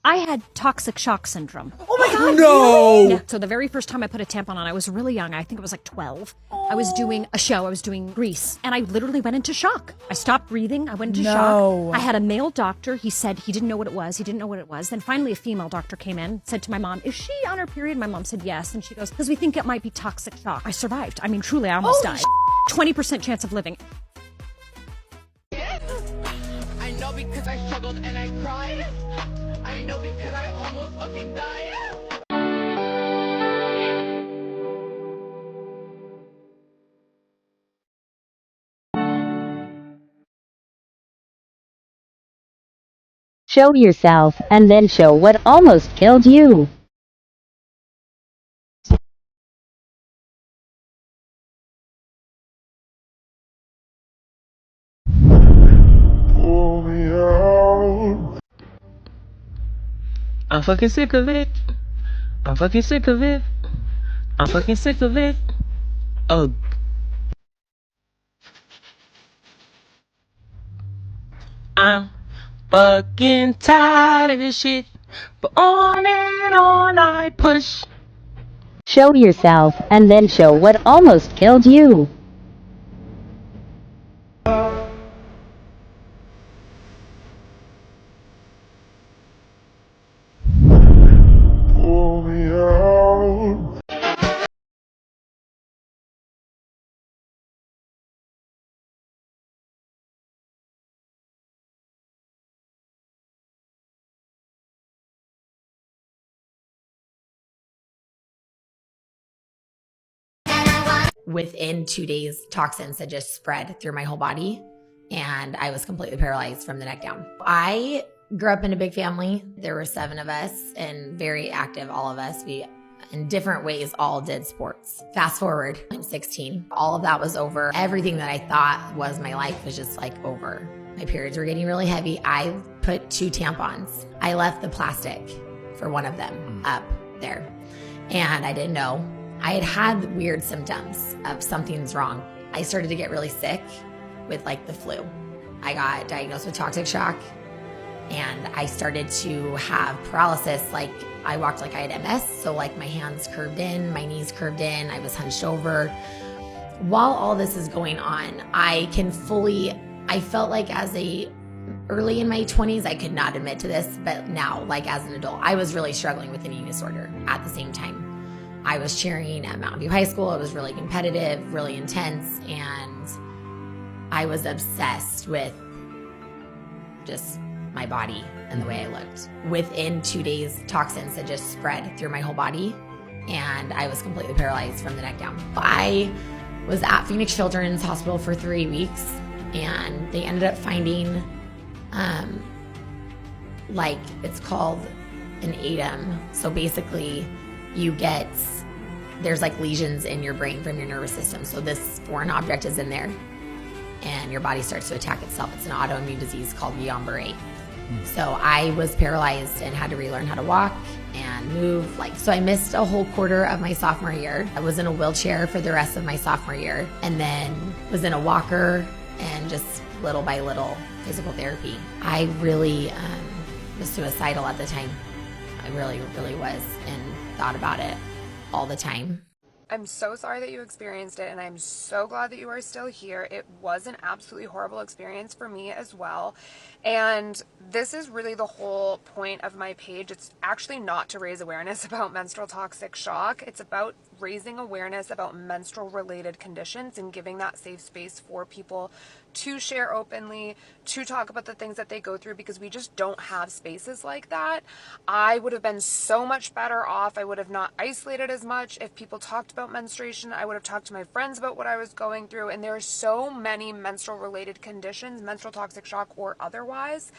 I had toxic shock syndrome. Oh my God, no! Yeah, so the very first time I put a tampon on, I was really young. I think it was like 12. I was doing a show. I was doing Grease, and I literally went into shock. I stopped breathing. I went into shock. I had a male doctor. He said he didn't know what it was. He didn't know what it was. Then finally a female doctor came in, said to my mom, "Is she on her period?" My mom said yes, and she goes, "Because we think it might be toxic shock." I survived. I mean, truly, I almost died. 20% chance of living. I know because I struggled and I cried. I know because I almost fucking died. Show yourself, and then show what almost killed you. Pull me out. I'm fucking sick of it. I'm fucking sick of it. I'm fucking sick of it. Oh. I'm fucking tired of this shit. But on and on I push. Show yourself, and then show what almost killed you. Pull me out. Within 2 days, toxins had just spread through my whole body, and I was completely paralyzed from the neck down. I grew up in a big family. There were 7 of us and very active, all of us. We, in different ways, all did sports. Fast forward, I'm 16. All of that was over. Everything that I thought was my life was just like over. My periods were getting really heavy. I put 2 tampons. I left the plastic for one of them up there, and I didn't know. I had had weird symptoms of something's wrong. I started to get really sick with like the flu. I got diagnosed with toxic shock, and I started to have paralysis. Like I walked like I had MS. So like my hands curved in, my knees curved in, I was hunched over. While all this is going on, I felt like early in my 20s, I could not admit to this, but now like as an adult, I was really struggling with an eating disorder at the same time. I was cheering at Mountain View High School. It was really competitive, really intense, and I was obsessed with just my body and the way I looked. Within 2 days, toxins had just spread through my whole body, and I was completely paralyzed from the neck down. I was at Phoenix Children's Hospital for 3 weeks, and they ended up finding, like, it's called an ADEM. So basically, there's like lesions in your brain from your nervous system. So this foreign object is in there, and your body starts to attack itself. It's an autoimmune disease called Guillain-Barré. So I was paralyzed and had to relearn how to walk and move. So I missed a whole quarter of my sophomore year. I was in a wheelchair for the rest of my sophomore year, and then was in a walker and just little by little physical therapy. I really was suicidal at the time. I really, really was, and thought about it all the time. I'm so sorry that you experienced it, and I'm so glad that you are still here. It was an absolutely horrible experience for me as well. And this is really the whole point of my page. It's actually not to raise awareness about menstrual toxic shock. It's about raising awareness about menstrual related conditions and giving that safe space for people to share openly, to talk about the things that they go through, because we just don't have spaces like that. I would have been so much better off. I would have not isolated as much if people talked about menstruation. I would have talked to my friends about what I was going through. And there are so many menstrual related conditions, menstrual toxic shock or otherwise.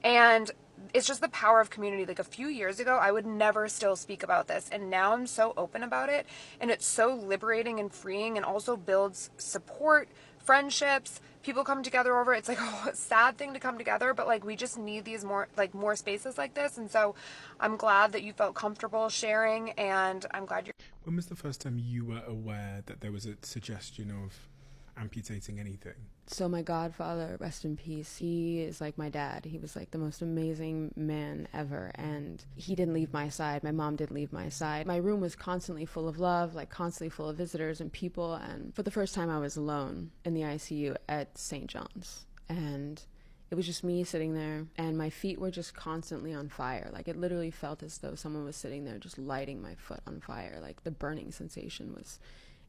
And it's just the power of community. Like a few years ago, I would never still speak about this. And now I'm so open about it. And it's so liberating and freeing, and also builds support, friendships. People come together over. It's like a sad thing to come together, but like we just need these more spaces like this. And so I'm glad that you felt comfortable sharing, and I'm glad you're. When was the first time you were aware that there was a suggestion of amputating anything? So my godfather, rest in peace, he is like my dad. He was like the most amazing man ever, and he didn't leave my side. My mom didn't leave my side. My room was constantly full of love, like constantly full of visitors and people, and for the first time I was alone in the ICU at St. John's, and it was just me sitting there, and my feet were just constantly on fire. Like, it literally felt as though someone was sitting there just lighting my foot on fire. Like, the burning sensation was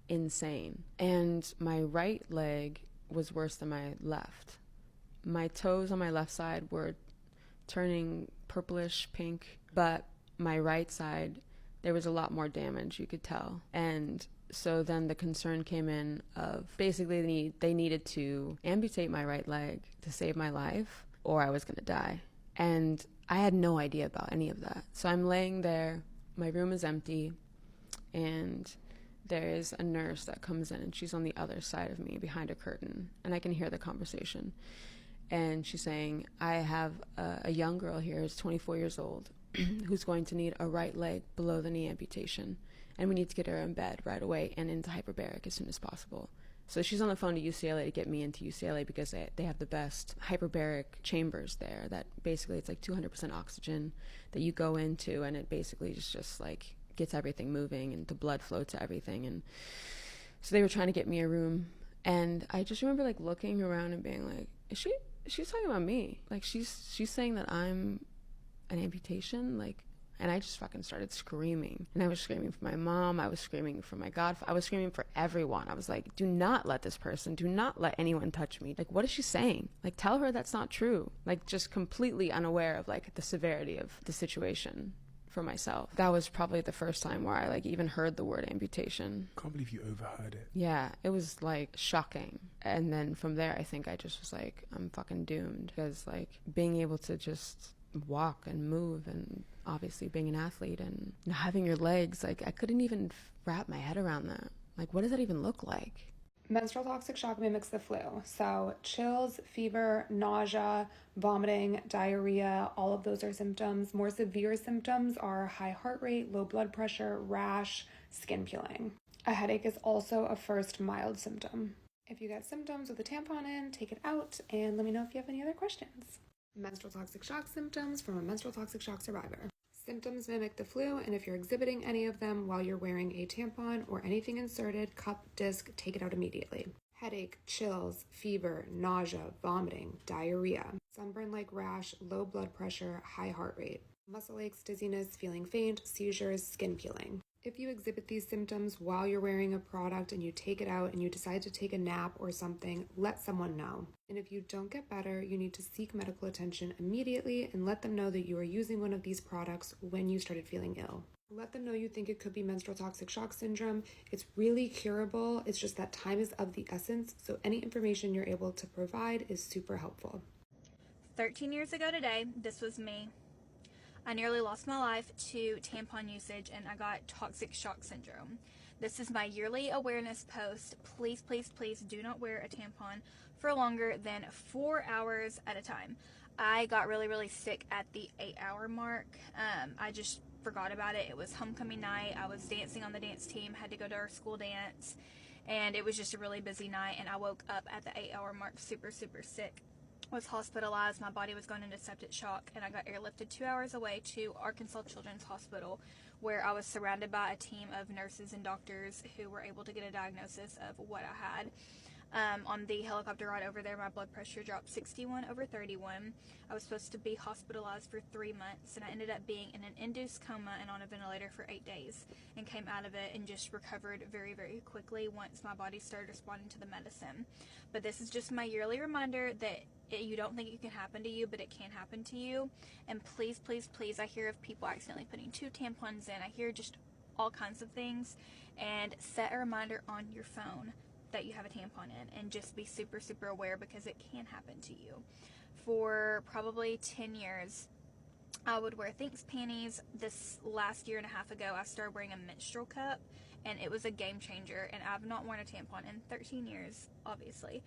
insane. And my right leg was worse than my left. My toes on my left side were turning purplish pink, but my right side, there was a lot more damage, you could tell. And so then the concern came in of basically they needed to amputate my right leg to save my life, or I was going to die. And I had no idea about any of that. So I'm laying there, my room is empty, and there is a nurse that comes in, and she's on the other side of me behind a curtain, and I can hear the conversation. And she's saying, I have a young girl here who's 24 years old who's going to need a right leg below the knee amputation, and we need to get her in bed right away and into hyperbaric as soon as possible. So she's on the phone to UCLA to get me into UCLA because they have the best hyperbaric chambers there. That basically it's like 200% oxygen that you go into, and it basically just like gets everything moving and the blood flow to everything. And so they were trying to get me a room, and I just remember like looking around and being like, she's talking about me, like she's saying that I'm an amputation, like. And I just fucking started screaming. And I was screaming for my mom. I was screaming for my godfather. I was screaming for everyone. I was like, do not let this person, do not let anyone touch me. Like, what is she saying? Like, tell her that's not true. Like, just completely unaware of, like, the severity of the situation for myself. That was probably the first time where I, like, even heard the word amputation. Can't believe you overheard it. Yeah, it was, like, shocking. And then from there, I think I just was like, I'm fucking doomed. Because, like, being able to just walk and move, and obviously being an athlete and not having your legs, like I couldn't even wrap my head around that. Like, what does that even look like? Menstrual toxic shock mimics the flu. So chills, fever, nausea, vomiting, diarrhea, all of those are symptoms. More severe symptoms are high heart rate, low blood pressure, rash, skin peeling. A headache is also a first mild symptom. If you get symptoms with a tampon in, take it out and let me know if you have any other questions. Menstrual toxic shock symptoms from a menstrual toxic shock survivor. Symptoms mimic the flu, and if you're exhibiting any of them while you're wearing a tampon or anything inserted, cup, disc, take it out immediately. Headache, chills, fever, nausea, vomiting, diarrhea, sunburn-like rash, low blood pressure, high heart rate, muscle aches, dizziness, feeling faint, seizures, skin peeling. If you exhibit these symptoms while you're wearing a product and you take it out and you decide to take a nap or something, let someone know. And if you don't get better, you need to seek medical attention immediately and let them know that you are using one of these products when you started feeling ill. Let them know you think it could be menstrual toxic shock syndrome. It's really curable. It's just that time is of the essence, so any information you're able to provide is super helpful. 13 years ago today, this was me. I nearly lost my life to tampon usage, and I got toxic shock syndrome. This is my yearly awareness post. Please, please, please do not wear a tampon for longer than 4 hours at a time. I got really, really sick at the 8-hour mark. I just forgot about it. It was homecoming night. I was dancing on the dance team, had to go to our school dance, and it was just a really busy night, and I woke up at the 8-hour mark super, super sick. Was hospitalized. My body was going into septic shock, and I got airlifted 2 hours away to Arkansas Children's Hospital, where I was surrounded by a team of nurses and doctors who were able to get a diagnosis of what I had. On the helicopter ride over there, my blood pressure dropped 61/31. I was supposed to be hospitalized for 3 months, and I ended up being in an induced coma and on a ventilator for 8 days, and came out of it and just recovered very, very quickly once my body started responding to the medicine. But this is just my yearly reminder that you don't think it can happen to you, but it can happen to you. And please, please, please, I hear of people accidentally putting 2 tampons in. I hear just all kinds of things. And set a reminder on your phone that you have a tampon in, and just be super, super aware, because it can happen to you. For probably 10 years, I would wear Thinks panties. This last year and a half ago, I started wearing a menstrual cup, and it was a game changer. And I've not worn a tampon in 13 years, obviously.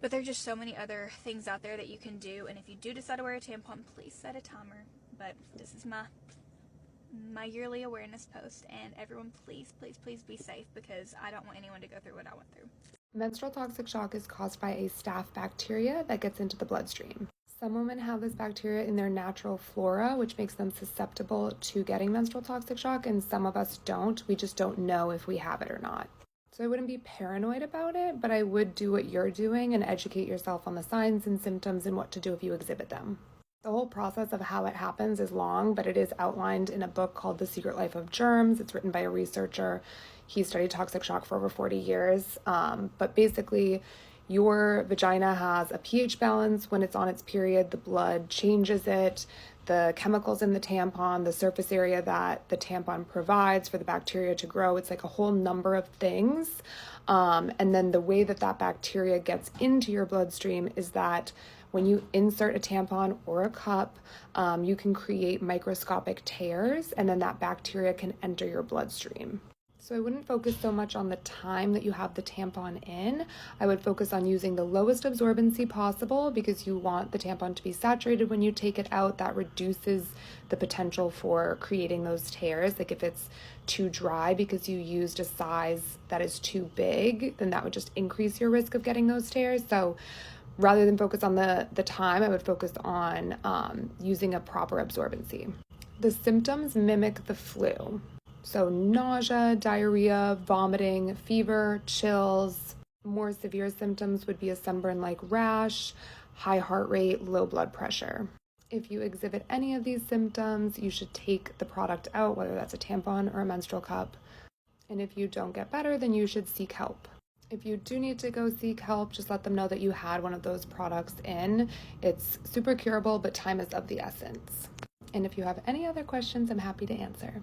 But there's just so many other things out there that you can do. And if you do decide to wear a tampon, please set a timer. But this is my yearly awareness post. And everyone, please, please, please be safe, because I don't want anyone to go through what I went through. Menstrual toxic shock is caused by a staph bacteria that gets into the bloodstream. Some women have this bacteria in their natural flora, which makes them susceptible to getting menstrual toxic shock, and some of us don't. We just don't know if we have it or not. So I wouldn't be paranoid about it, but I would do what you're doing and educate yourself on the signs and symptoms and what to do if you exhibit them. The whole process of how it happens is long, but it is outlined in a book called The Secret Life of Germs. It's written by a researcher. He studied toxic shock for over 40 years. But basically, your vagina has a pH balance. When it's on its period, the blood changes it. The chemicals in the tampon, the surface area that the tampon provides for the bacteria to grow, it's like a whole number of things. And then the way that that bacteria gets into your bloodstream is that when you insert a tampon or a cup, you can create microscopic tears, and then that bacteria can enter your bloodstream. So I wouldn't focus so much on the time that you have the tampon in. I would focus on using the lowest absorbency possible, because you want the tampon to be saturated when you take it out. That reduces the potential for creating those tears. Like if it's too dry because you used a size that is too big, then that would just increase your risk of getting those tears. So rather than focus on the time, I would focus on using a proper absorbency. The symptoms mimic the flu. So nausea, diarrhea, vomiting, fever, chills. More severe symptoms would be a sunburn-like rash, high heart rate, low blood pressure. If you exhibit any of these symptoms, you should take the product out, whether that's a tampon or a menstrual cup. And if you don't get better, then you should seek help. If you do need to go seek help, just let them know that you had one of those products in. It's super curable, but time is of the essence. And if you have any other questions, I'm happy to answer.